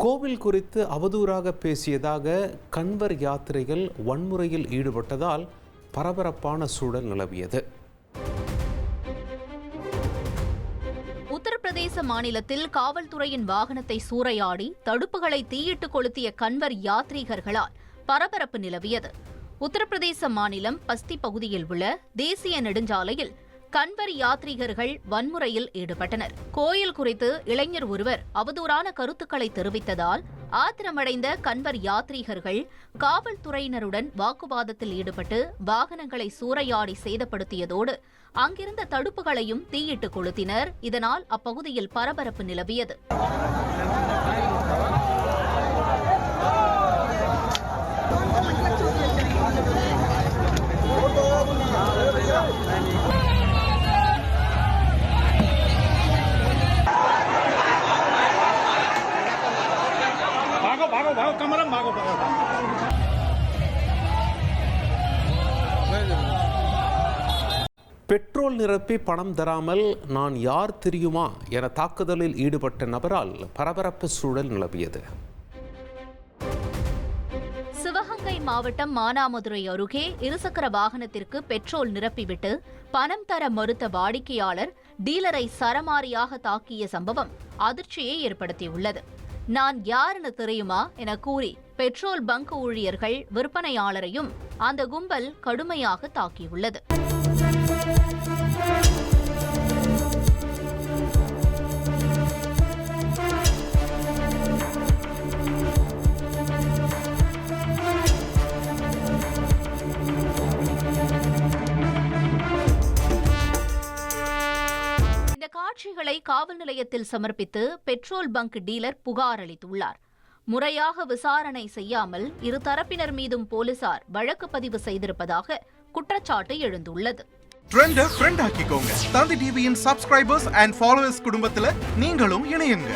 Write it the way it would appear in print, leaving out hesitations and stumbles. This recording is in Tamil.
கோவில் குறித்து அவதூறாக பேசியதாக கன்வர் யாத்திரைகள் வன்முறையில் ஈடுபட்டதால் பரபரப்பான சூழல் நிலவியது. உத்தரப்பிரதேச மாநிலத்தில் காவல்துறையின் வாகனத்தை சூறையாடி தடுப்புகளை தீயிட்டு கொளுத்திய கன்வர் யாத்ரீகர்களால் பரபரப்பு நிலவியது. உத்தரப்பிரதேச மாநிலம் பஸ்தி பகுதியில் உள்ள தேசிய நெடுஞ்சாலையில் கன்வர் யாத்ரீகர்கள் வன்முறையில் ஈடுபட்டனர். கோயில் குறித்து இளைஞர் ஒருவர் அவதூறான கருத்துக்களை தெரிவித்ததால் ஆத்திரமடைந்த கன்வர் யாத்ரீகர்கள் காவல்துறையினருடன் வாக்குவாதத்தில் ஈடுபட்டு வாகனங்களை சூறையாடி சேதப்படுத்தியதோடு அங்கிருந்த தடுப்புகளையும் தீயிட்டு கொளுத்தினர். இதனால் அப்பகுதியில் பரபரப்பு நிலவியது. பெட்ரோல் நிரப்பி பணம் தராமல் நான் யார் தெரியுமா என தாக்குதலில் ஈடுபட்ட நபரால் பரபரப்பு சூழல் நிலவியது. சிவகங்கை மாவட்டம் மானாமதுரை அருகே இருசக்கர வாகனத்திற்கு பெட்ரோல் நிரப்பிவிட்டு பணம் தர மறுத்த வாடிக்கையாளர் டீலரை சரமாரியாக தாக்கிய சம்பவம் அதிர்ச்சியை ஏற்படுத்தியுள்ளது. நான் யாருன்னு தெரியுமா என கூறி பெட்ரோல் பங்க் ஊழியர்கள் விற்பனையாளரையும் அந்த கும்பல் கடுமையாக தாக்கியுள்ளது. இந்த காட்சிகளை காவல் நிலையத்தில் சமர்ப்பித்து பெட்ரோல் பங்க் டீலர் புகார் அளித்துள்ளார். முறையாக விசாரணை செய்யாமல் இரு தரப்பினர் மீதும் போலீசார் வழக்கு பதிவு செய்திருப்பதாக குற்றச்சாட்டு எழுந்துள்ளது. ட்ரெண்ட ஃப்ரெண்ட் ஆக்கிக்கோங்க. தந்தி டிவியின் சப்ஸ்கிரைபர்ஸ் அண்ட் ஃபாலோவர்ஸ் குடும்பத்துல நீங்களும் இணையுங்க.